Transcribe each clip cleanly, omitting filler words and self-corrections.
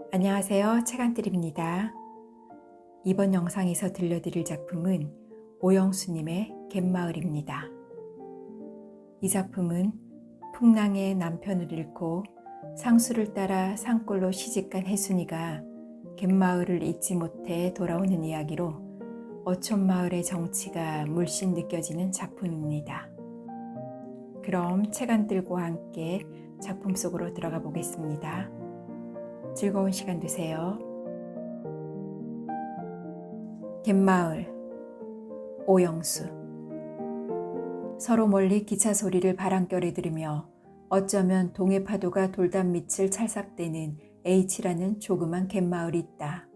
안녕하세요. 책안뜰입니다. 이번 영상에서 들려드릴 작품은 오영수님의 갯마을입니다. 이 작품은 풍랑에 남편을 잃고 상수를 따라 산골로 시집간 혜순이가 갯마을을 잊지 못해 돌아오는 이야기로 어촌마을의 정치가 물씬 느껴지는 작품입니다. 그럼 책안뜰과 함께 작품 속으로 들어가 보겠습니다. 즐거운 시간 되세요. 갯마을, 오영수. 서로 멀리 기차 소리를 바람결에 들으며 어쩌면 동해 파도가 돌담 밑을 찰싹대는 H라는 조그만 갯마을이 있다.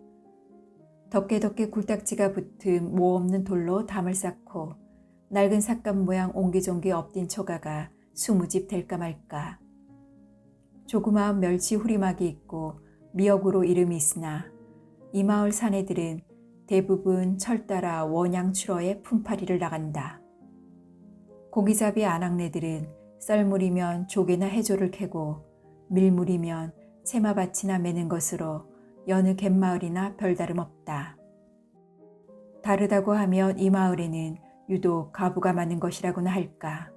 덕계덕계 굴딱지가 붙은 모 없는 돌로 담을 쌓고 낡은 삿감 모양 옹기종기 엎딘 초가가 20집 될까 말까. 조그마한 멸치 후리막이 있고 미역으로 이름이 있으나 이 마을 사내들은 대부분 철 따라 원양 출어에 품팔이를 나간다. 고기잡이 아낙네들은 썰물이면 조개나 해조를 캐고 밀물이면 채마밭이나 매는 것으로 여느 갯마을이나 별다름 없다. 다르다고 하면 이 마을에는 유독 과부가 많은 것이라고나 할까.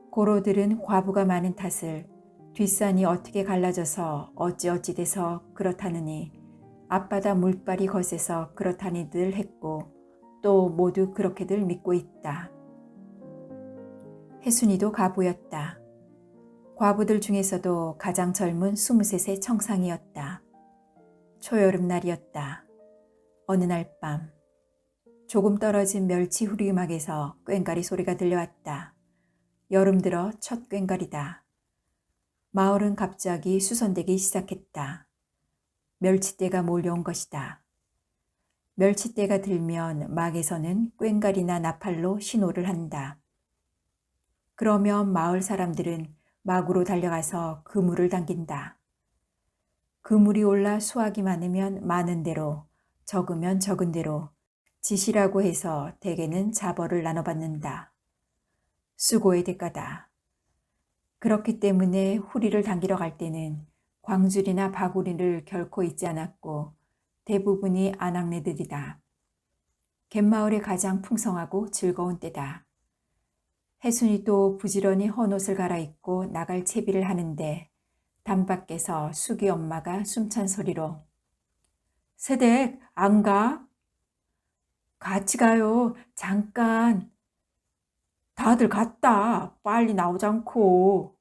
고로들은 과부가 많은 탓을 뒷산이 어떻게 갈라져서 어찌어찌 돼서 그렇다느니 앞바다 물발이 거세서 그렇다니들 했고 또 모두 그렇게들 믿고 있다. 혜순이도 과부였다. 과부들 중에서도 가장 젊은 23세 청상이었다. 초여름날이었다. 어느 날 밤 조금 떨어진 멸치 후리막에서 꽹과리 소리가 들려왔다. 여름 들어 첫 꽹과리다. 마을은 갑자기 수선되기 시작했다. 멸치때가 몰려온 것이다. 멸치때가 들면 막에서는 꽹과리나 나팔로 신호를 한다. 그러면 마을 사람들은 막으로 달려가서 그물을 당긴다. 그물이 올라 수확이 많으면 많은 대로, 적으면 적은 대로 지시라고 해서 대개는 자벌을 나눠받는다. 수고의 대가다. 그렇기 때문에 후리를 당기러 갈 때는 광줄이나 바구리를 결코 잊지 않았고 대부분이 아낙네들이다. 갯마을이 가장 풍성하고 즐거운 때다. 혜순이도 부지런히 헌옷을 갈아입고 나갈 채비를 하는데 담밖에서 수기 엄마가 숨찬 소리로 "세댁 안 가?" "같이 가요. 잠깐." "다들 갔다. 빨리 나오잖고."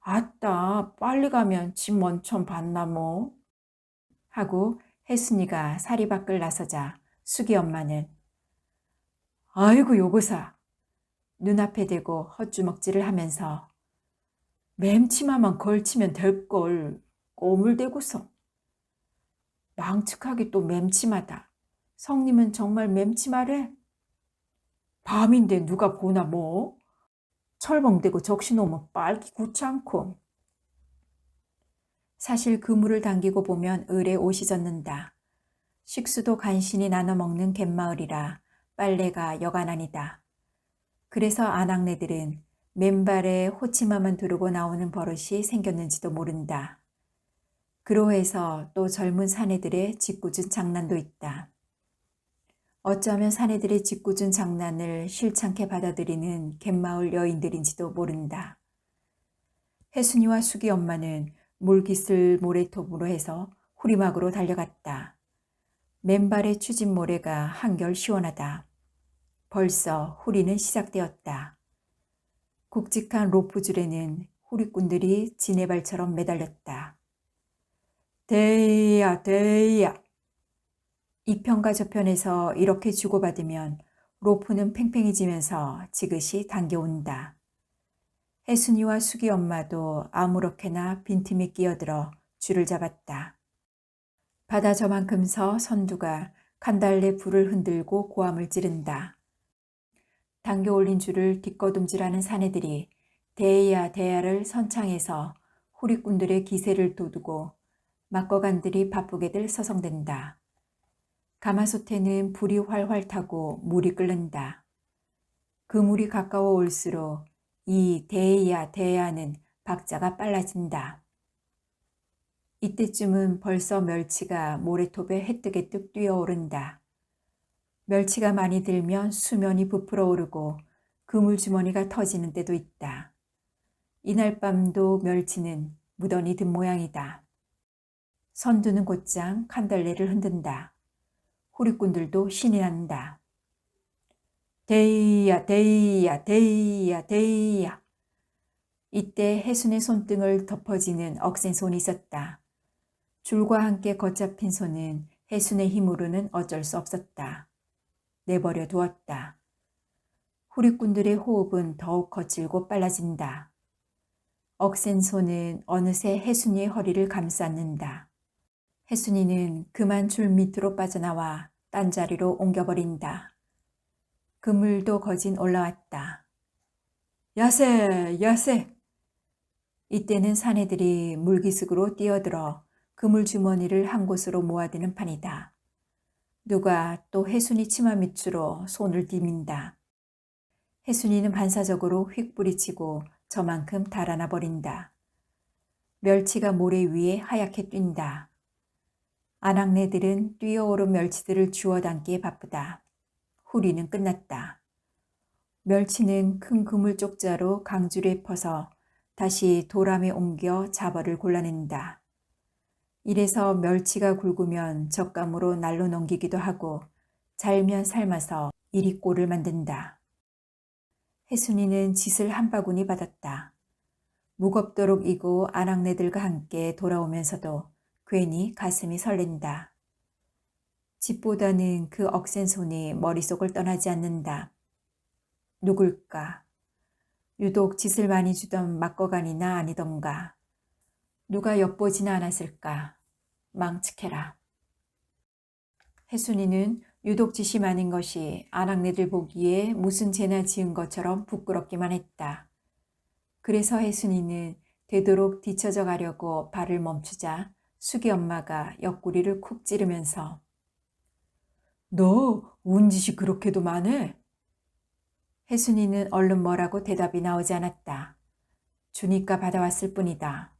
"아따, 빨리 가면 집 먼천 봤나 뭐." 하고 혜순이가 사리 밖을 나서자 수기 엄마는 "아이고 요거사." 눈앞에 대고 헛주먹질을 하면서 "맴치마만 걸치면 될걸 꼬물대고서." "망측하기 또 맴치마다. 성님은 정말 맴치마래?" "밤인데 누가 보나 뭐. 철벙대고 적시놓으면 빨기 굳지 않고." 사실 그물을 당기고 보면 을에 옷이 젖는다. 식수도 간신히 나눠 먹는 갯마을이라 빨래가 여간 아니다. 그래서 아낙네들은 맨발에 호치마만 두르고 나오는 버릇이 생겼는지도 모른다. 그로해서 또 젊은 사내들의 짓궂은 장난도 있다. 어쩌면 사내들의 짓궂은 장난을 실찮게 받아들이는 갯마을 여인들인지도 모른다. 혜순이와 수기 엄마는 물깃을 모래톱으로 해서 후리막으로 달려갔다. 맨발의 추진 모래가 한결 시원하다. 벌써 후리는 시작되었다. 굵직한 로프줄에는 후리꾼들이 지네발처럼 매달렸다. 대야 대야. 이편과 저편에서 이렇게 주고받으면 로프는 팽팽해지면서 지그시 당겨온다. 혜순이와 수기 엄마도 아무렇게나 빈틈이 끼어들어 줄을 잡았다. 바다 저만큼 서 선두가 칸달래 불을 흔들고 고함을 지른다. 당겨 올린 줄을 뒷거둠질하는 사내들이 대야 대야를 선창해서 후리꾼들의 기세를 돋우고 막거간들이 바쁘게들 서성댄다. 가마솥에는 불이 활활 타고 물이 끓는다. 그 물이 가까워 올수록 이 대야 대야는 박자가 빨라진다. 이때쯤은 벌써 멸치가 모래톱에 해뜨게 뚝 뛰어오른다. 멸치가 많이 들면 수면이 부풀어 오르고 그물주머니가 터지는 때도 있다. 이날 밤도 멸치는 무던히 든 모양이다. 선두는 곧장 칸달레를 흔든다. 호리꾼들도 신이 난다. 데이야 데이야 데이야 데이야. 이때 해순의 손등을 덮어지는 억센 손이 있었다. 줄과 함께 걷잡힌 손은 해순의 힘으로는 어쩔 수 없었다. 내버려 두었다. 후리꾼들의 호흡은 더욱 거칠고 빨라진다. 억센 손은 어느새 해순이의 허리를 감쌌는다. 해순이는 그만 줄 밑으로 빠져나와 딴 자리로 옮겨버린다. 그물도 거진 올라왔다. 야세! 야세! 이때는 사내들이 물기슭으로 뛰어들어 그물 주머니를 한 곳으로 모아드는 판이다. 누가 또 해순이 치마 밑으로 손을 디민다. 해순이는 반사적으로 휙 뿌리치고 저만큼 달아나 버린다. 멸치가 모래 위에 하얗게 뛴다. 아낙네들은 뛰어오른 멸치들을 주워 담기에 바쁘다. 후리는 끝났다. 멸치는 큰 그물 쪽자로 강줄에 퍼서 다시 도람에 옮겨 잡어를 골라낸다. 이래서 멸치가 굵으면 젓감으로 날로 넘기기도 하고 잘면 삶아서 이리 꼴을 만든다. 해순이는 짓을 한 바구니 받았다. 무겁도록 이고 아낙네들과 함께 돌아오면서도 괜히 가슴이 설렌다. 짓보다는 그 억센 손이 머릿속을 떠나지 않는다. 누굴까? 유독 짓을 많이 주던 막거간이나 아니던가. 누가 엿보지는 않았을까? 망측해라. 해순이는 유독 짓이 많은 것이 아낙네들 보기에 무슨 죄나 지은 것처럼 부끄럽기만 했다. 그래서 해순이는 되도록 뒤처져 가려고 발을 멈추자 수기 엄마가 옆구리를 쿡 찌르면서 너 운짓이 그렇게도 많해? 해순이는 얼른 뭐라고 대답이 나오지 않았다. 주니까 받아왔을 뿐이다.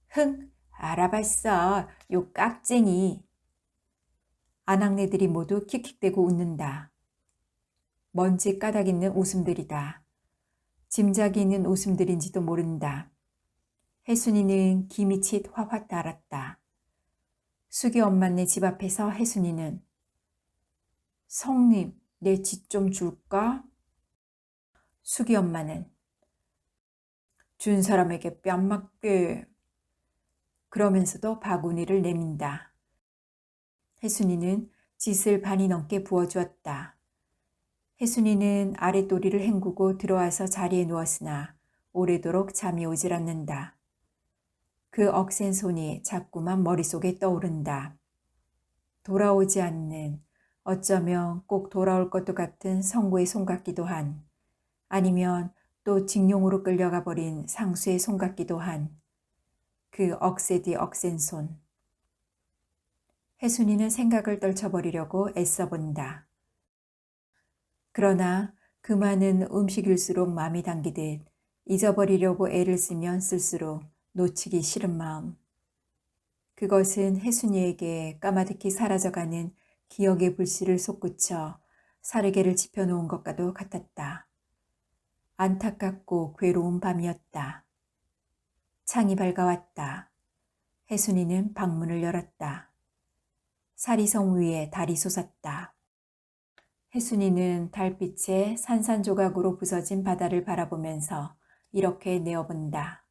흥, 알아봤어. 요 깍쟁이. 아낙네들이 모두 킥킥대고 웃는다. 먼지 까닭 있는 웃음들이다. 짐작이 있는 웃음들인지도 모른다. 해순이는 기미칫 화화 달았다. 수기 엄마네 집 앞에서 해순이는 성님, 내 짓 좀 줄까? 수기 엄마는 준 사람에게 뺨 맞게. 그러면서도 바구니를 내민다. 해순이는 짓을 반이 넘게 부어주었다. 해순이는 아랫도리를 헹구고 들어와서 자리에 누웠으나 오래도록 잠이 오질 않는다. 그 억센 손이 자꾸만 머릿속에 떠오른다. 돌아오지 않는, 어쩌면 꼭 돌아올 것도 같은 성구의 손 같기도 한, 아니면 또 징용으로 끌려가 버린 상수의 손 같기도 한, 그 억세디 억센 손. 해순이는 생각을 떨쳐버리려고 애써본다. 그러나 그 많은 음식일수록 마음이 당기듯 잊어버리려고 애를 쓰면 쓸수록 놓치기 싫은 마음. 그것은 해순이에게 까마득히 사라져가는 기억의 불씨를 솟구쳐 사르개를 지펴놓은 것과도 같았다. 안타깝고 괴로운 밤이었다. 창이 밝아왔다. 해순이는 방문을 열었다. 사리성 위에 달이 솟았다. 해순이는 달빛에 산산조각으로 부서진 바다를 바라보면서 이렇게 내어본다.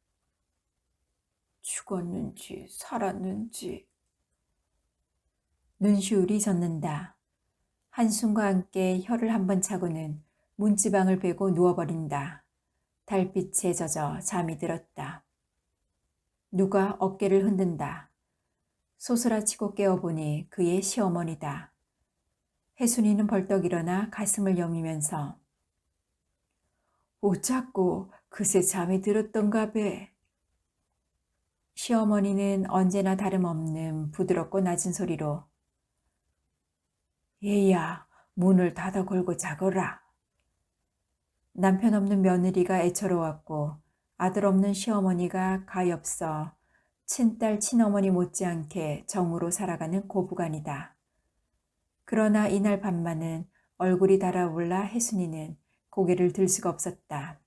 죽었는지 살았는지. 눈시울이 젖는다. 한숨과 함께 혀를 한번 차고는 문지방을 베고 누워버린다. 달빛에 젖어 잠이 들었다. 누가 어깨를 흔든다. 소스라치고 깨어보니 그의 시어머니다. 해순이는 벌떡 일어나 가슴을 여미면서 오자꾸 그새 잠이 들었던가 배. 시어머니는 언제나 다름없는 부드럽고 낮은 소리로 얘야, 문을 닫아 걸고 자거라. 남편 없는 며느리가 애처로웠고 아들 없는 시어머니가 가엾어 친딸 친어머니 못지않게 정으로 살아가는 고부간이다. 그러나 이날 밤만은 얼굴이 달아올라 혜순이는 고개를 들 수가 없었다.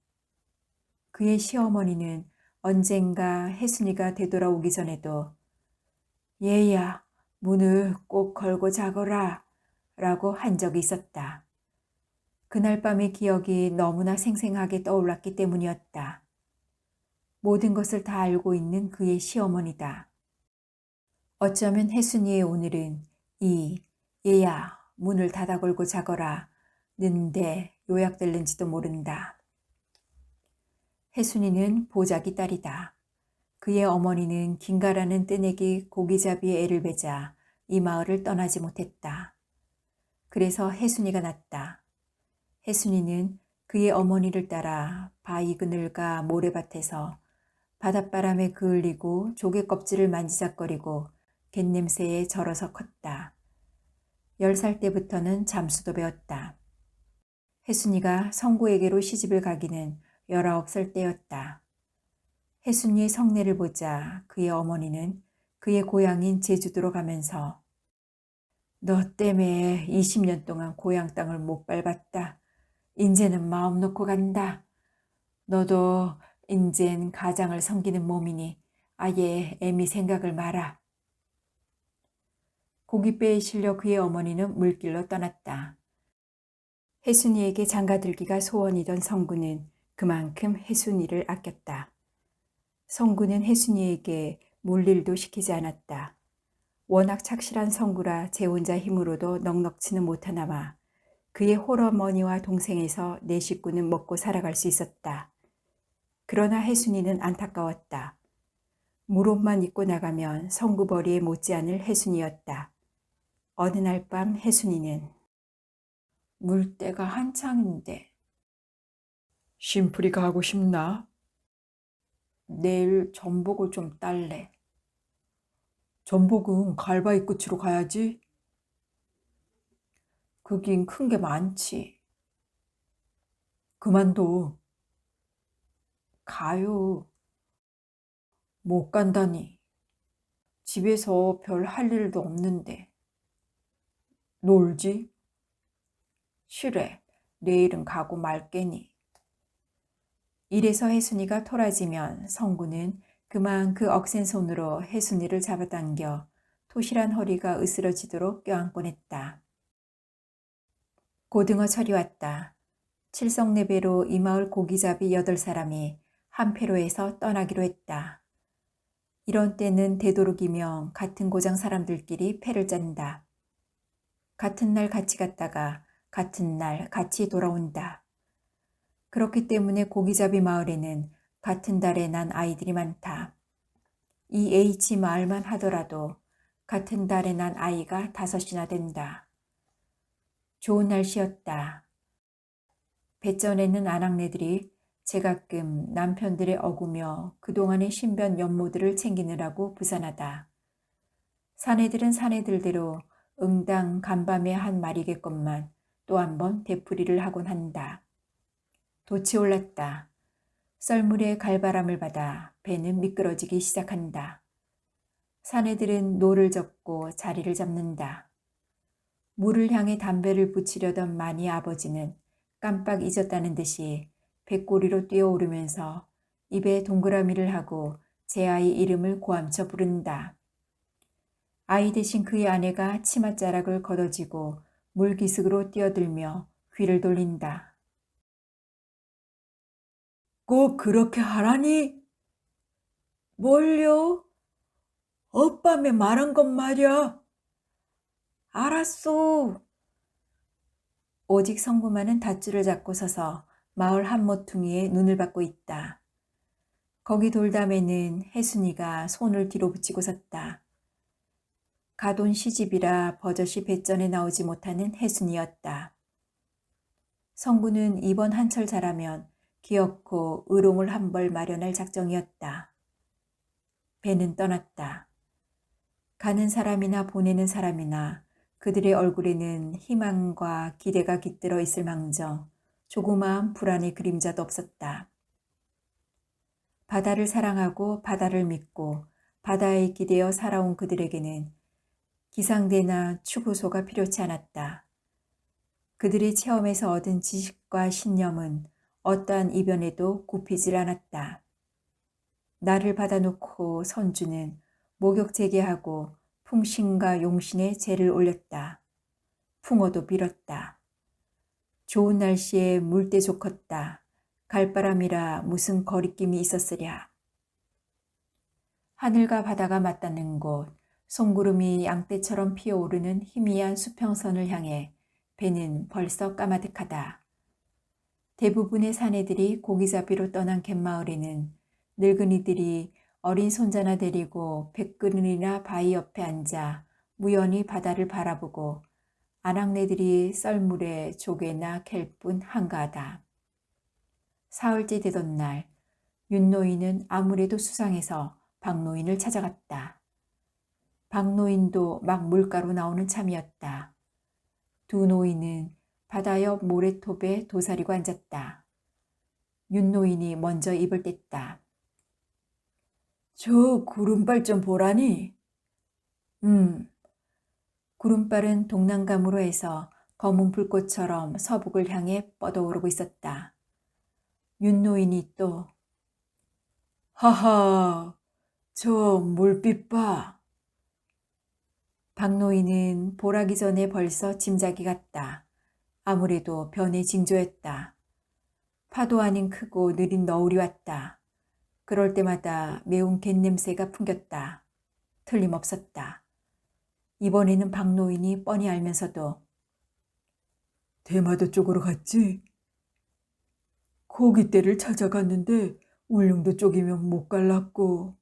그의 시어머니는 언젠가 혜순이가 되돌아오기 전에도 얘야, 문을 꼭 걸고 자거라 라고 한 적이 있었다. 그날 밤의 기억이 너무나 생생하게 떠올랐기 때문이었다. 모든 것을 다 알고 있는 그의 시어머니다. 어쩌면 혜순이의 오늘은 이 얘야, 문을 닫아 걸고 자거라 는데 요약될는지도 모른다. 혜순이는 보자기 딸이다. 그의 어머니는 긴가라는 뜨내기 고기잡이의 애를 베자 이 마을을 떠나지 못했다. 그래서 혜순이가 낳았다. 혜순이는 그의 어머니를 따라 바위 그늘과 모래밭에서 바닷바람에 그을리고 조개 껍질을 만지작거리고 갯냄새에 절어서 컸다. 10살 때부터는 잠수도 배웠다. 혜순이가 성구에게로 시집을 가기는 19살 때였다. 혜순이의 성내를 보자 그의 어머니는 그의 고향인 제주도로 가면서 너 때문에 20년 동안 고향 땅을 못 밟았다. 인제는 마음 놓고 간다. 너도 인젠 가장을 섬기는 몸이니 아예 애미 생각을 마라. 고깃배에 실려 그의 어머니는 물길로 떠났다. 혜순이에게 장가들기가 소원이던 성구는 그만큼 혜순이를 아꼈다. 성구는 혜순이에게 물일도 시키지 않았다. 워낙 착실한 성구라 제 혼자 힘으로도 넉넉지는 못하나마 그의 홀어머니와 동생에서 내 식구는 먹고 살아갈 수 있었다. 그러나 혜순이는 안타까웠다. 물옷만 입고 나가면 성구벌이에 못지않을 혜순이였다. 어느 날 밤 혜순이는 물때가 한창인데 심풀이 가고 싶나? 내일 전복을 좀 딸래. 전복은 갈바위 끝으로 가야지. 그긴 큰 게 많지. 그만둬. 가요. 못 간다니. 집에서 별 할 일도 없는데. 놀지? 싫어. 내일은 가고 말게니. 이래서 혜순이가 토라지면 성구는 그만 그 억센 손으로 혜순이를 잡아당겨 토실한 허리가 으스러지도록 껴안곤 했다. 고등어철이 왔다. 칠성내배로 이 마을 고기잡이 8사람이 한 패로에서 떠나기로 했다. 이런 때는 되도록이면 같은 고장 사람들끼리 패를 짠다. 같은 날 같이 갔다가 같은 날 같이 돌아온다. 그렇기 때문에 고기잡이 마을에는 같은 달에 난 아이들이 많다. 이 H 마을만 하더라도 같은 달에 난 아이가 5이나 된다. 좋은 날씨였다. 배전에는 아낙네들이 제가끔 남편들의 어구며 그동안의 신변 연모들을 챙기느라고 부산하다. 사내들은 사내들대로 응당 간밤에 한 말이겠건만 또 한 번 되풀이를 하곤 한다. 돛이 올랐다. 썰물에 갈바람을 받아 배는 미끄러지기 시작한다. 사내들은 노를 젓고 자리를 잡는다. 물을 향해 담배를 붙이려던 마니 아버지는 깜빡 잊었다는 듯이 배꼬리로 뛰어오르면서 입에 동그라미를 하고 제 아이 이름을 고함쳐 부른다. 아이 대신 그의 아내가 치맛자락을 걷어지고 물기슭으로 뛰어들며 귀를 돌린다. 꼭 그렇게 하라니? 뭘요? 어밤에 말한 것 말이야. 알았어. 오직 성구만은 닷줄을 잡고 서서 마을 한 모퉁이에 눈을 받고 있다. 거기 돌담에는 혜순이가 손을 뒤로 붙이고 섰다. 가돈 시집이라 버젓이 배전에 나오지 못하는 혜순이였다. 성구는 이번 한철 잘하면 기어코 의롱을 한 벌 마련할 작정이었다. 배는 떠났다. 가는 사람이나 보내는 사람이나 그들의 얼굴에는 희망과 기대가 깃들어 있을 망정 조그마한 불안의 그림자도 없었다. 바다를 사랑하고 바다를 믿고 바다에 기대어 살아온 그들에게는 기상대나 추구소가 필요치 않았다. 그들이 체험에서 얻은 지식과 신념은 어떠한 이변에도 굽히질 않았다. 나를 받아놓고 선주는 목욕 재개하고 풍신과 용신에 제를 올렸다. 풍어도 빌었다. 좋은 날씨에 물때 좋겠다. 갈바람이라 무슨 거리낌이 있었으랴. 하늘과 바다가 맞닿는 곳, 송구름이 양떼처럼 피어오르는 희미한 수평선을 향해 배는 벌써 까마득하다. 대부분의 사내들이 고기잡이로 떠난 갯마을에는 늙은이들이 어린 손자나 데리고 백그늘이나 바위 옆에 앉아 무연히 바다를 바라보고 아낙네들이 썰물에 조개나 캘 뿐 한가하다. 사흘째 되던 날 윤노인은 아무래도 수상해서 박노인을 찾아갔다. 박노인도 막 물가로 나오는 참이었다. 두 노인은 바다 옆 모래톱에 도사리고 앉았다. 윤노인이 먼저 입을 뗐다. 저 구름발 좀 보라니. 구름발은 동남감으로 해서 검은 불꽃처럼 서북을 향해 뻗어오르고 있었다. 윤노인이 또 하하, 저 물빛 봐. 박노인은 보라기 전에 벌써 짐작이 갔다. 아무래도 변의 징조였다. 파도 아닌 크고 느린 너울이 왔다. 그럴 때마다 매운 갯냄새가 풍겼다. 틀림없었다. 이번에는 박노인이 뻔히 알면서도 대마도 쪽으로 갔지? 고깃대를 찾아갔는데 울릉도 쪽이면 못 갈랐고.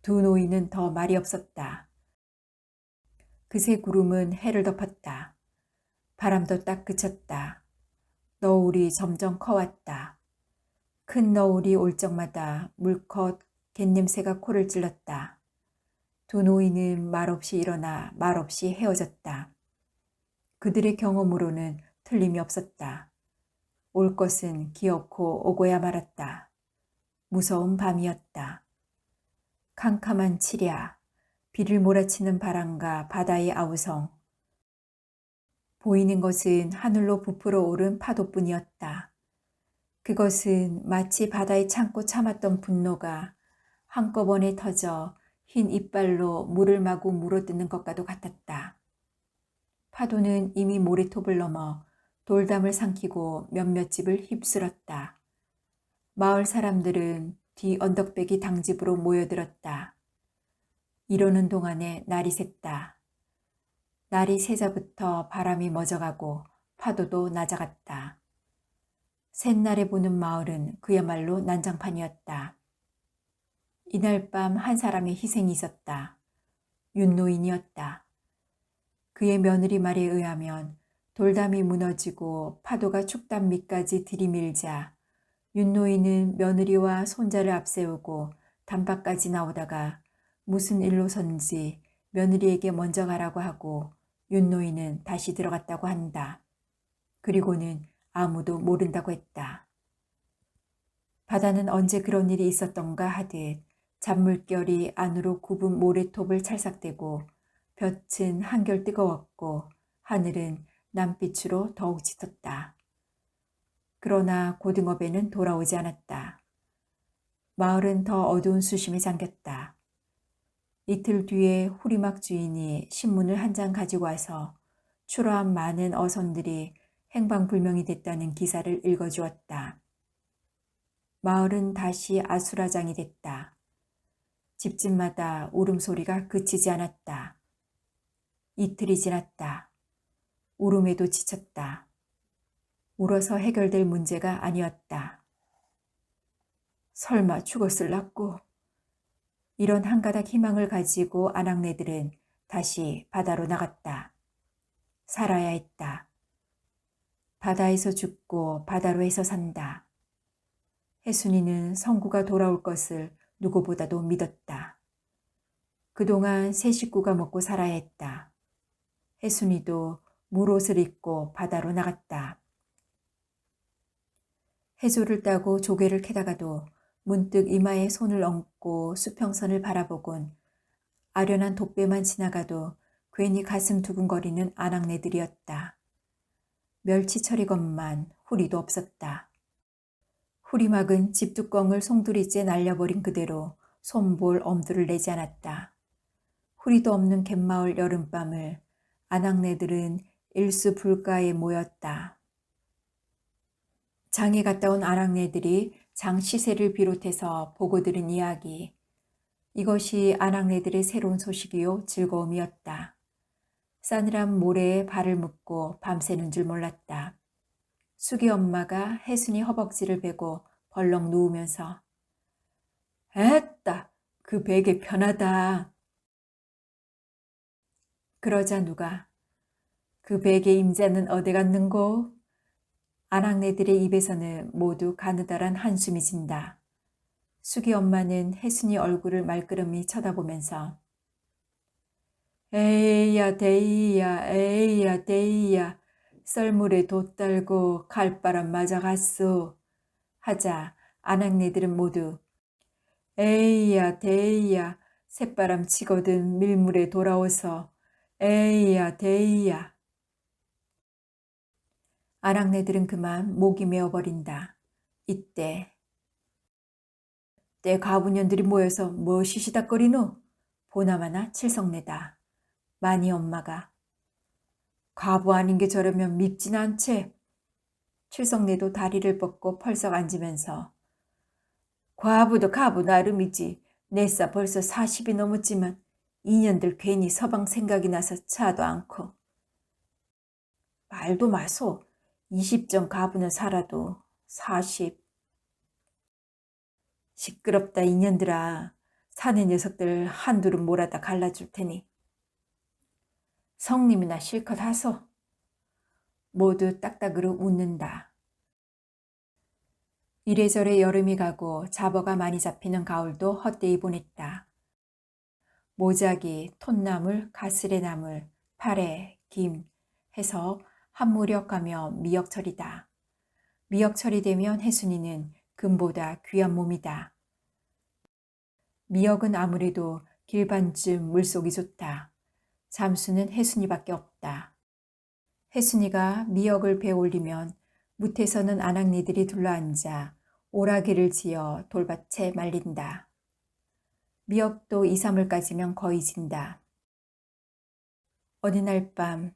두 노인은 더 말이 없었다. 그새 구름은 해를 덮었다. 바람도 딱 그쳤다. 너울이 점점 커왔다. 큰 너울이 올 적마다 물컷 갯냄새가 코를 찔렀다. 두 노인은 말없이 일어나 말없이 헤어졌다. 그들의 경험으로는 틀림이 없었다. 올 것은 기어코 오고야 말았다. 무서운 밤이었다. 캄캄한 칠야, 비를 몰아치는 바람과 바다의 아우성. 보이는 것은 하늘로 부풀어 오른 파도뿐이었다. 그것은 마치 바다에 참고 참았던 분노가 한꺼번에 터져 흰 이빨로 물을 마구 물어뜯는 것과도 같았다. 파도는 이미 모래톱을 넘어 돌담을 삼키고 몇몇 집을 휩쓸었다. 마을 사람들은 뒤 언덕배기 당집으로 모여들었다. 이러는 동안에 날이 샜다. 날이 새자부터 바람이 멎어가고 파도도 낮아갔다. 샛날에 보는 마을은 그야말로 난장판이었다. 이날 밤 한 사람의 희생이 있었다. 윤노인이었다. 그의 며느리 말에 의하면 돌담이 무너지고 파도가 축담 밑까지 들이밀자 윤노인은 며느리와 손자를 앞세우고 담밖까지 나오다가 무슨 일로선지 며느리에게 먼저 가라고 하고 윤노인은 다시 들어갔다고 한다. 그리고는 아무도 모른다고 했다. 바다는 언제 그런 일이 있었던가 하듯 잔물결이 안으로 굽은 모래톱을 찰싹대고 볕은 한결 뜨거웠고 하늘은 남빛으로 더욱 짙었다. 그러나 고등어배는 돌아오지 않았다. 마을은 더 어두운 수심에 잠겼다. 이틀 뒤에 후리막 주인이 신문을 한 장 가지고 와서 추로한 많은 어선들이 행방불명이 됐다는 기사를 읽어주었다. 마을은 다시 아수라장이 됐다. 집집마다 울음소리가 그치지 않았다. 이틀이 지났다. 울음에도 지쳤다. 울어서 해결될 문제가 아니었다. 설마 죽었을라고. 이런 한 가닥 희망을 가지고 아낙네들은 다시 바다로 나갔다. 살아야 했다. 바다에서 죽고 바다로 해서 산다. 혜순이는 성구가 돌아올 것을 누구보다도 믿었다. 그동안 세 식구가 먹고 살아야 했다. 혜순이도 물옷을 입고 바다로 나갔다. 해조를 따고 조개를 캐다가도 문득 이마에 손을 얹고 수평선을 바라보곤 아련한 돛배만 지나가도 괜히 가슴 두근거리는 아낙네들이었다. 멸치처리건만 후리도 없었다. 후리막은 집뚜껑을 송두리째 날려버린 그대로 손볼 엄두를 내지 않았다. 후리도 없는 갯마을 여름밤을 아낙네들은 일수 불가에 모였다. 장에 갔다 온 아낙네들이 장 시세를 비롯해서 보고 들은 이야기. 이것이 아낙네들의 새로운 소식이요 즐거움이었다. 싸늘한 모래에 발을 묶고 밤새는 줄 몰랐다. 수기 엄마가 혜순이 허벅지를 베고 벌렁 누우면서 에따, 그 베개 편하다. 그러자 누가 그 베개 임자는 어디 갔는고? 아낙네들의 입에서는 모두 가느다란 한숨이 진다. 수기 엄마는 혜순이 얼굴을 말끄러미 쳐다보면서 에이야 데이야 에이야 데이야 썰물에 돛 달고 칼바람 맞아갔소 하자 아낙네들은 모두 에이야 데이야 새바람 치거든 밀물에 돌아오서 에이야 데이야. 아낙네들은 그만 목이 메어버린다. 이때 때 가부년들이 모여서 뭐 시시닥거리노? 보나마나 칠성내다. 마니 엄마가 과부 아닌 게 저러면 밉진 않채. 칠성내도 다리를 뻗고 펄썩 앉으면서 과부도 가부 나름이지. 내싸 벌써 40이 넘었지만 인연들 괜히 서방 생각이 나서 차도 않고. 말도 마소. 20전 가부는 살아도 40. 시끄럽다 인연들아. 사내 녀석들 한둘은 몰아다 갈라줄 테니. 성님이나 실컷 하소. 모두 딱딱으로 웃는다. 이래저래 여름이 가고 잡어가 많이 잡히는 가을도 헛되이 보냈다. 모자기, 톳나물, 가스레나물, 파래, 김 해서 한 무력 가며 미역철이다. 미역철이 되면 혜순이는 금보다 귀한 몸이다. 미역은 아무래도 길반쯤 물속이 좋다. 잠수는 혜순이밖에 없다. 혜순이가 미역을 배 올리면 뭇에서는 아낙네들이 둘러앉아 오라기를 지어 돌밭에 말린다. 미역도 2, 3일까지면 거의 진다. 어느 날 밤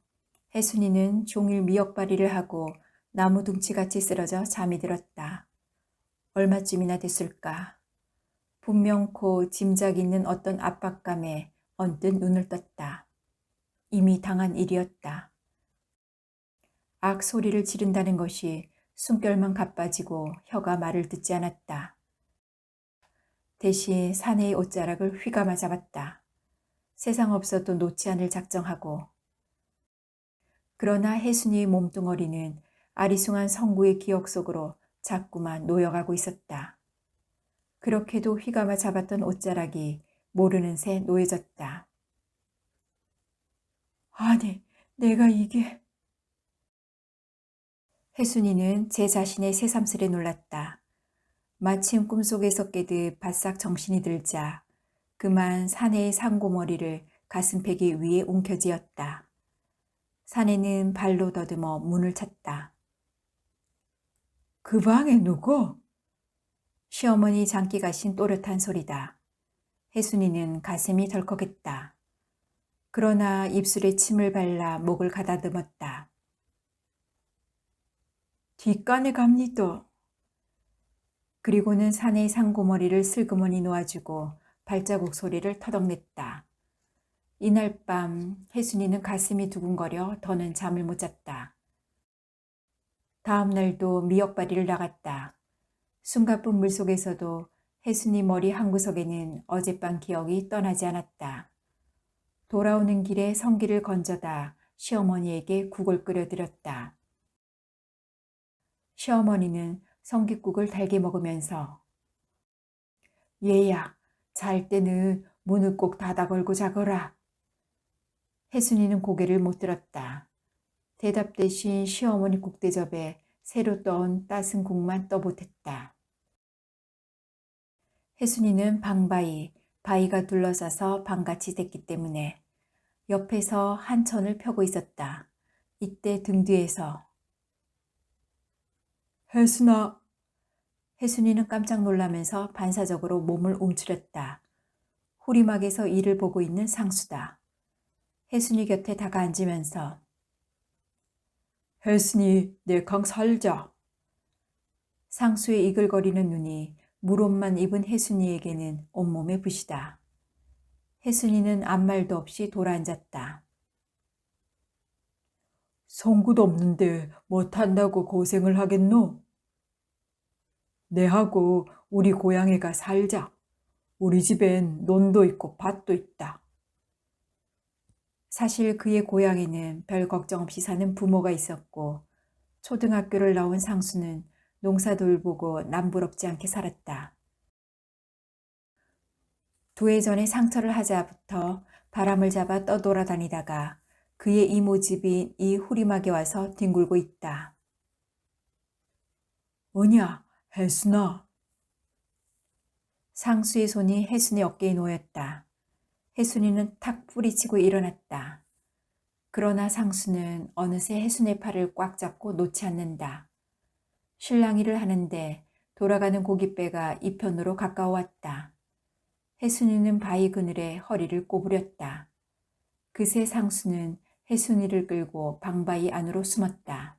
혜순이는 종일 미역바리를 하고 나무 둥치같이 쓰러져 잠이 들었다. 얼마쯤이나 됐을까? 분명코 짐작 있는 어떤 압박감에 언뜻 눈을 떴다. 이미 당한 일이었다. 악 소리를 지른다는 것이 숨결만 가빠지고 혀가 말을 듣지 않았다. 대신 사내의 옷자락을 휘감아 잡았다. 세상 없어도 놓지 않을 작정하고. 그러나 혜순이의 몸뚱어리는 아리숭한 성구의 기억 속으로 자꾸만 놓여가고 있었다. 그렇게도 휘감아 잡았던 옷자락이 모르는 새 놓여졌다. 아니, 내가 이게... 혜순이는 제 자신의 새삼스레 놀랐다. 마침 꿈속에서 깨듯 바싹 정신이 들자 그만 사내의 상고머리를 가슴팩이 위에 움켜쥐었다. 사내는 발로 더듬어 문을 찼다. 그 방에 누구? 시어머니 장기 가신 또렷한 소리다. 혜순이는 가슴이 덜컥했다. 그러나 입술에 침을 발라 목을 가다듬었다. 뒷간에 갑니다. 그리고는 사내의 상고머리를 슬그머니 놓아주고 발자국 소리를 터덕냈다. 이날 밤 혜순이는 가슴이 두근거려 더는 잠을 못 잤다. 다음 날도 미역바리를 나갔다. 숨가쁜 물속에서도 혜순이 머리 한구석에는 어젯밤 기억이 떠나지 않았다. 돌아오는 길에 성기를 건져다 시어머니에게 국을 끓여드렸다. 시어머니는 성깃국을 달게 먹으면서 얘야, 잘 때는 문을 꼭 닫아 걸고 자거라. 혜순이는 고개를 못 들었다. 대답 대신 시어머니 국대접에 새로 떠온 따순 국만 떠보탰다. 혜순이는 바위가 둘러싸서 방같이 됐기 때문에 옆에서 한천을 펴고 있었다. 이때 등 뒤에서 혜순아! 혜순이는 깜짝 놀라면서 반사적으로 몸을 움츠렸다. 후리막에서 이를 보고 있는 상수다. 혜순이 곁에 다가앉으면서 혜순이, 내 강 살자. 상수의 이글거리는 눈이 물옷만 입은 혜순이에게는 온몸에 부시다. 혜순이는 아무 말도 없이 돌아앉았다. 송구도 없는데 못한다고 고생을 하겠노? 내하고 우리 고향에 가 살자. 우리 집엔 논도 있고 밭도 있다. 사실 그의 고향에는 별 걱정 없이 사는 부모가 있었고 초등학교를 나온 상수는 농사 돌보고 남부럽지 않게 살았다. 2해 전에 상처를 하자부터 바람을 잡아 떠돌아다니다가 그의 이모집인 이 후리막에 와서 뒹굴고 있다. 뭐냐, 혜순아. 상수의 손이 혜순의 어깨에 놓였다. 혜순이는 탁 뿌리치고 일어났다. 그러나 상수는 어느새 혜순의 팔을 꽉 잡고 놓지 않는다. 실랑이를 하는데 돌아가는 고깃배가 이편으로 가까워왔다. 혜순이는 바위 그늘에 허리를 꼬부렸다. 그새 상수는 혜순이를 끌고 방바위 안으로 숨었다.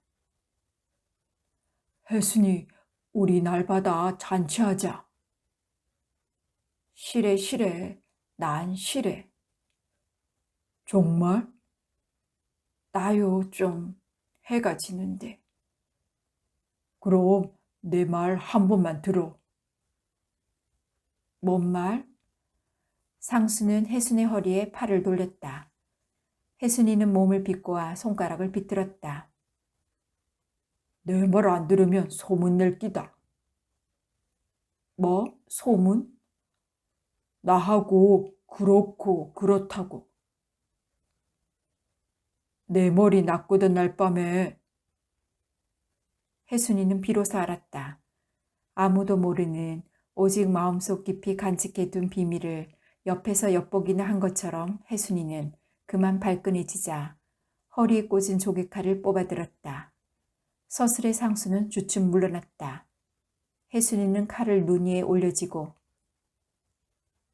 혜순이, 우리 날마다 잔치하자. 싫어, 싫어. 난 싫어. 정말? 나요, 좀 해가 지는데. 그럼 내 말 한 번만 들어. 뭔 말? 상수는 혜순의 허리에 팔을 돌렸다. 혜순이는 몸을 비꼬아 손가락을 비틀었다. 내 말 안 들으면 소문 낼 끼다. 뭐? 소문? 나하고 그렇고 그렇다고. 내 머리 낚고던 날 밤에. 혜순이는 비로소 알았다. 아무도 모르는 오직 마음속 깊이 간직해둔 비밀을 옆에서 엿보기나 한 것처럼 혜순이는 그만 발끈해지자 허리에 꽂은 조개칼을 뽑아들었다. 서슬의 상수는 주춤 물러났다. 혜순이는 칼을 눈 위에 올려쥐고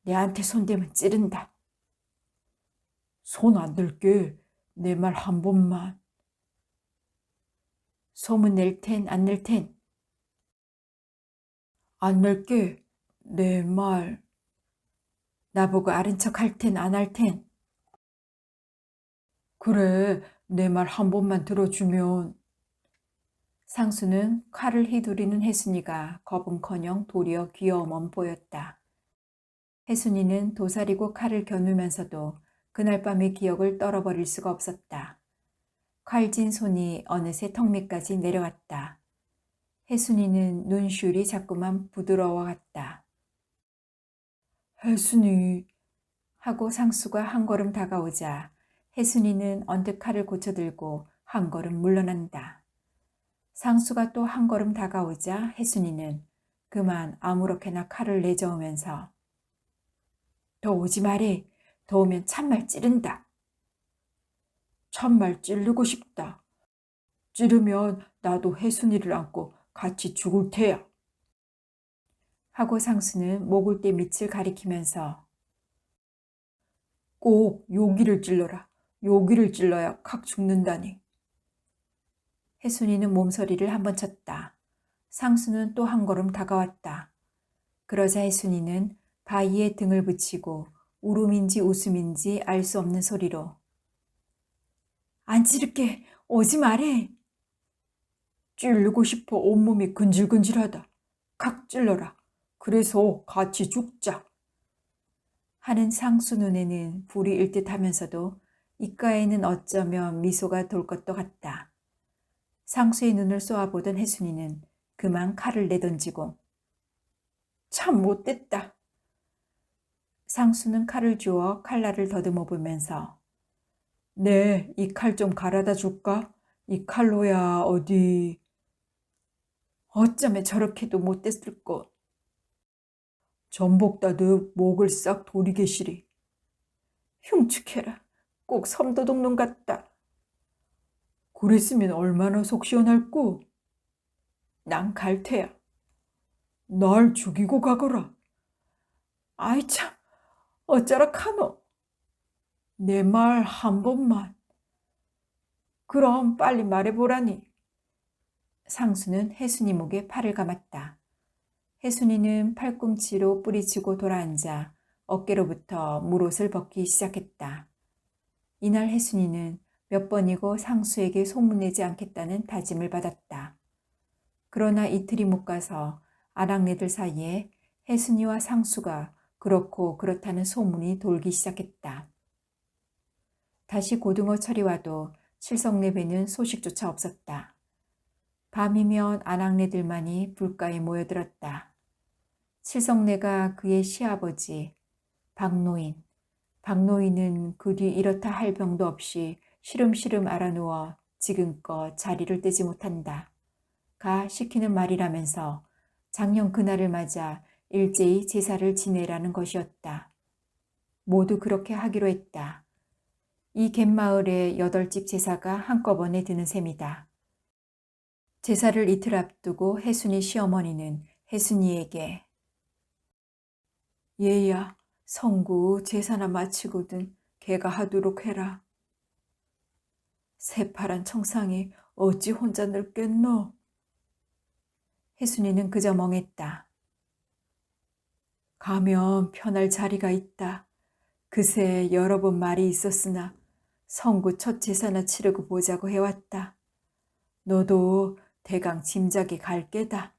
내한테 손대면 찌른다. 손 안 들게. 내 말 한 번만. 소문 낼 텐 안 낼 텐. 안 낼게. 내 말. 나보고 아른 척 할 텐 안 할 텐. 그래, 내 말 한 번만 들어주면. 상수는 칼을 휘두르는 혜순이가 겁은커녕 도리어 귀여움만 보였다. 혜순이는 도사리고 칼을 겨누면서도 그날 밤의 기억을 떨어버릴 수가 없었다. 칼진 손이 어느새 턱 밑까지 내려왔다. 혜순이는 눈시울이 자꾸만 부드러워갔다. 혜순이. 하고 상수가 한 걸음 다가오자 혜순이는 언뜻 칼을 고쳐들고 한 걸음 물러난다. 상수가 또 한 걸음 다가오자 혜순이는 그만 아무렇게나 칼을 내저으면서 더 오지 마래. 더 오면 참말 찌른다. 참말 찌르고 싶다. 찌르면 나도 혜순이를 안고 같이 죽을 테야. 하고 상수는 목을대 밑을 가리키면서 꼭 여기를 찔러라. 여기를 찔러야 칵 죽는다니. 혜순이는 몸서리를 한번 쳤다. 상수는 또 한 걸음 다가왔다. 그러자 혜순이는 바위에 등을 붙이고 울음인지 웃음인지 알 수 없는 소리로 안 찌를게. 오지 마래. 찌르고 싶어. 온몸이 근질근질하다. 칵 찔러라. 그래서 같이 죽자. 하는 상수 눈에는 불이 일 듯 하면서도 입가에는 어쩌면 미소가 돌 것도 같다. 상수의 눈을 쏘아보던 혜순이는 그만 칼을 내던지고 참 못됐다. 상수는 칼을 주워 칼날을 더듬어 보면서 네, 이 칼 좀 갈아다 줄까? 이 칼로야 어디. 어쩌면 저렇게도 못됐을 것. 전복 따듯 목을 싹 도리개시리. 흉측해라. 꼭 섬도둑놈 같다. 그랬으면 얼마나 속 시원할꼬. 난 갈 테야. 날 죽이고 가거라. 아이 참, 어쩌라 카노. 내 말 한 번만. 그럼 빨리 말해보라니. 상수는 혜순이 목에 팔을 감았다. 혜순이는 팔꿈치로 뿌리치고 돌아앉아 어깨로부터 물옷을 벗기 시작했다. 이날 혜순이는 몇 번이고 상수에게 소문내지 않겠다는 다짐을 받았다. 그러나 이틀이 못 가서 아낙네들 사이에 혜순이와 상수가 그렇고 그렇다는 소문이 돌기 시작했다. 다시 고등어 철이 와도 칠성내배는 소식조차 없었다. 밤이면 아낙네들만이 불가에 모여들었다. 칠성내가 그의 시아버지 박노인은 그 뒤 이렇다 할 병도 없이 시름시름 알아누워 지금껏 자리를 뜨지 못한다. 가 시키는 말이라면서 작년 그날을 맞아 일제히 제사를 지내라는 것이었다. 모두 그렇게 하기로 했다. 이 갯마을에 8집 제사가 한꺼번에 드는 셈이다. 제사를 이틀 앞두고 혜순이 시어머니는 혜순이에게 얘야, 성구 제사나 마치거든 걔가 하도록 해라. 새파란 청상이 어찌 혼자 늙겠노? 혜순이는 그저 멍했다. 가면 편할 자리가 있다. 그새 여러 번 말이 있었으나 성구 첫 제사나 치르고 보자고 해왔다. 너도 대강 짐작이 갈 게다.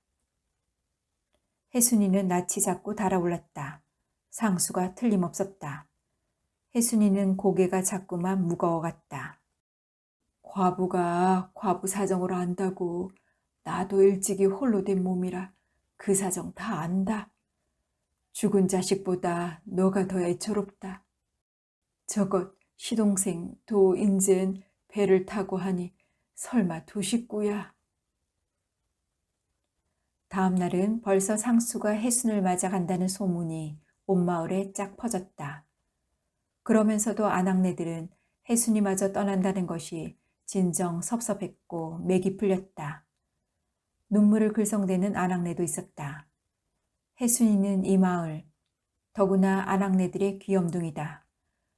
혜순이는 낯이 작고 달아올랐다. 상수가 틀림없었다. 혜순이는 고개가 자꾸만 무거워갔다. 과부가 과부 사정으로 안다고 나도 일찍이 홀로 된 몸이라 그 사정 다 안다. 죽은 자식보다 너가 더 애처롭다. 저것 시동생 도 인젠 배를 타고 하니 설마 두 식구야. 다음 날은 벌써 상수가 혜순을 맞아 간다는 소문이 온 마을에 쫙 퍼졌다. 그러면서도 아낙네들은 혜순이마저 떠난다는 것이 진정 섭섭했고 맥이 풀렸다. 눈물을 글썽대는 아낙네도 있었다. 혜순이는 이 마을, 더구나 아낙네들의 귀염둥이다.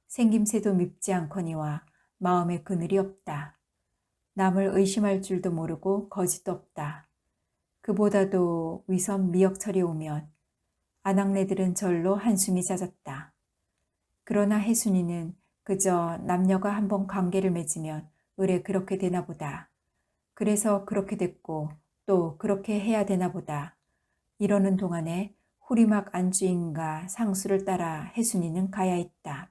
생김새도 밉지 않거니와 마음에 그늘이 없다. 남을 의심할 줄도 모르고 거짓도 없다. 그보다도 위선 미역철이 오면 아낙네들은 절로 한숨이 잦았다. 그러나 혜순이는 그저 남녀가 한번 관계를 맺으면 의례 그렇게 되나 보다. 그래서 그렇게 됐고 또 그렇게 해야 되나 보다. 이러는 동안에 후리막 안주인과 상수를 따라 혜순이는 가야 했다.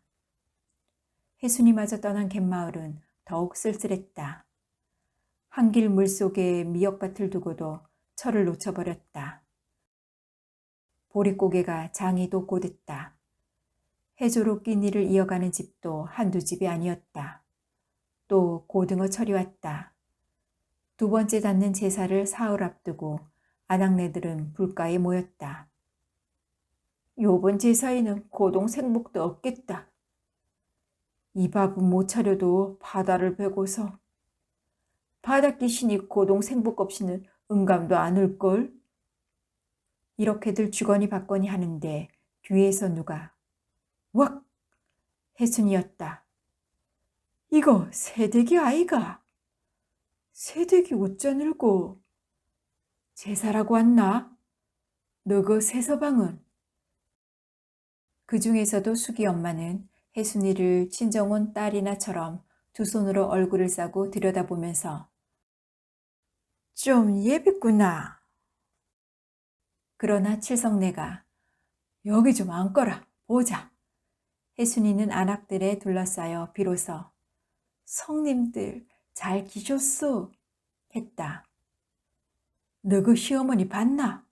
혜순이마저 떠난 갯마을은 더욱 쓸쓸했다. 한길 물속에 미역밭을 두고도 철을 놓쳐버렸다. 보릿고개가 장이도 고됐다. 해조로 끼니를 이어가는 집도 한두 집이 아니었다. 또 고등어 철이 왔다. 두 번째 닿는 제사를 사흘 앞두고 아낙네들은 불가에 모였다. 요번 제사에는 고동 생복도 없겠다. 이 밥은 못 차려도 바다를 베고서. 바다 귀신이 고동 생복 없이는 음감도 않을걸. 이렇게들 주거니 받거니 하는데 뒤에서 누가 왁! 혜순이었다. 이거 새댁이 아이가? 새댁이 어쩌 늘고? 제사라고 왔나? 너그 새서방은? 그 중에서도 수기 엄마는 혜순이를 친정온 딸이나처럼 두 손으로 얼굴을 싸고 들여다보면서 좀 예비구나. 그러나 칠성내가 여기 좀 앉거라 보자. 혜순이는 안악들에 둘러싸여 비로소 성님들 잘 기셨소 했다. 너 그 시어머니 봤나?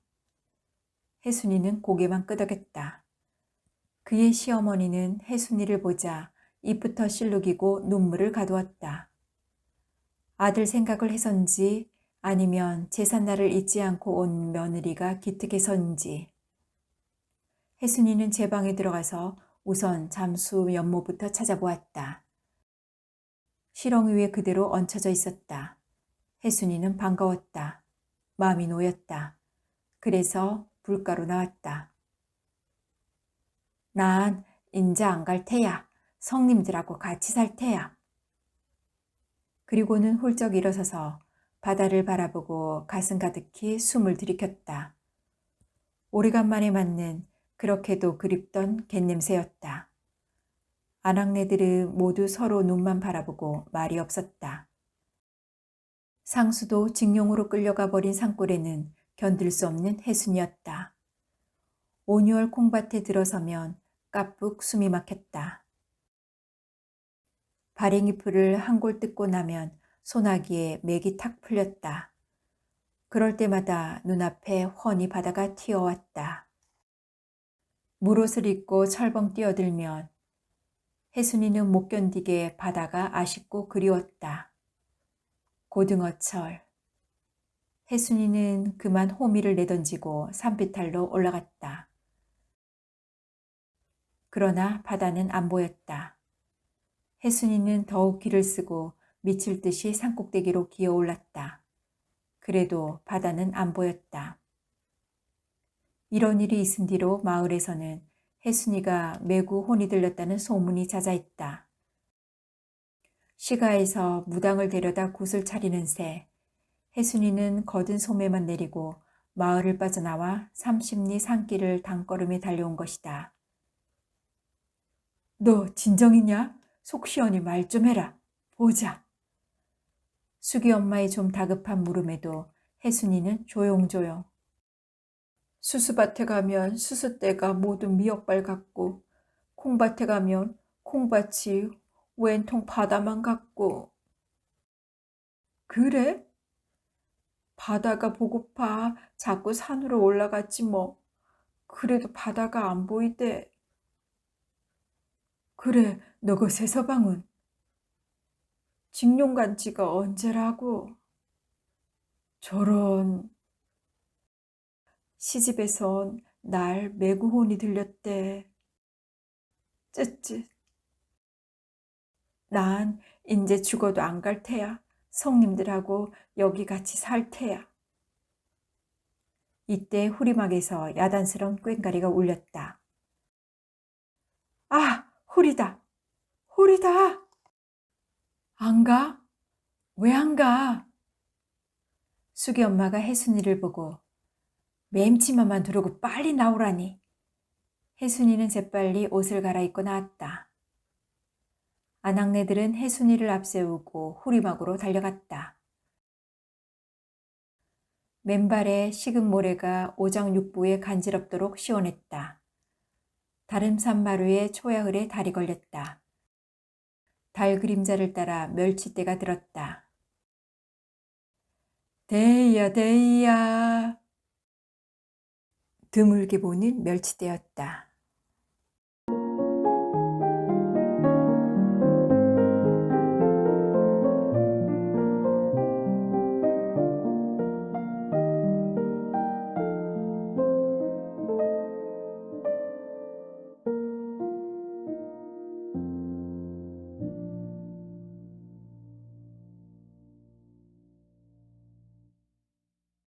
혜순이는 고개만 끄덕였다. 그의 시어머니는 혜순이를 보자 입부터 실룩이고 눈물을 가두었다. 아들 생각을 해서인지 아니면 제삿날을 잊지 않고 온 며느리가 기특해서인지 혜순이는 제 방에 들어가서 우선 잠수 연못부터 찾아보았다. 실ong 위에 그대로 얹혀져 있었다. 혜순이는 반가웠다. 마음이 놓였다. 그래서 불가로 나왔다. 난 인자 안 갈 테야. 성님들하고 같이 살 테야. 그리고는 훌쩍 일어서서 바다를 바라보고 가슴 가득히 숨을 들이켰다. 오래간만에 맞는 그렇게도 그립던 갯냄새였다. 아낙네들은 모두 서로 눈만 바라보고 말이 없었다. 상수도 직룡으로 끌려가 버린 산골에는 견딜 수 없는 해순이었다. 5~6월 콩밭에 들어서면 까뿍 숨이 막혔다. 발행이풀을 한 골 뜯고 나면 소나기에 맥이 탁 풀렸다. 그럴 때마다 눈앞에 훤히 바다가 튀어왔다. 물옷을 입고 철벙 뛰어들면 혜순이는 못 견디게 바다가 아쉽고 그리웠다. 고등어철. 혜순이는 그만 호미를 내던지고 산비탈로 올라갔다. 그러나 바다는 안 보였다. 혜순이는 더욱 기를 쓰고 미칠 듯이 산꼭대기로 기어 올랐다. 그래도 바다는 안 보였다. 이런 일이 있은 뒤로 마을에서는 혜순이가 매구 혼이 들렸다는 소문이 자자했다. 시가에서 무당을 데려다 굿을 차리는 새, 혜순이는 거든 소매만 내리고 마을을 빠져나와 30리 산길을 단걸음에 달려온 것이다. 너 진정이냐? 속 시원히 말 좀 해라. 보자. 수기 엄마의 좀 다급한 물음에도 혜순이는 조용조용. 수수밭에 가면 수수대가 모두 미역발 같고, 콩밭에 가면 콩밭이 웬통 바다만 같고. 그래? 바다가 보고파 자꾸 산으로 올라갔지 뭐. 그래도 바다가 안 보이대. 그래, 너 그 새서방은? 직룡 간 지가 언제라고? 저런. 시집에선 날 매구혼이 들렸대. 쯧쯧. 난 인제 죽어도 안 갈 테야. 성님들하고 여기 같이 살 테야. 이때 후리막에서 야단스런 꽹과리가 울렸다. 아, 홀이다. 홀이다. 안 가? 왜 안 가? 수기 엄마가 혜순이를 보고 맴치마만 두르고 빨리 나오라니. 혜순이는 재빨리 옷을 갈아입고 나왔다. 아낙네들은 혜순이를 앞세우고 후리막으로 달려갔다. 맨발에 식은 모래가 오장육부에 간지럽도록 시원했다. 다름산 마루에 초야흘에 달이 걸렸다. 달 그림자를 따라 멸치떼가 들었다. 데이야 데이야. 드물게 보는 멸치떼였다.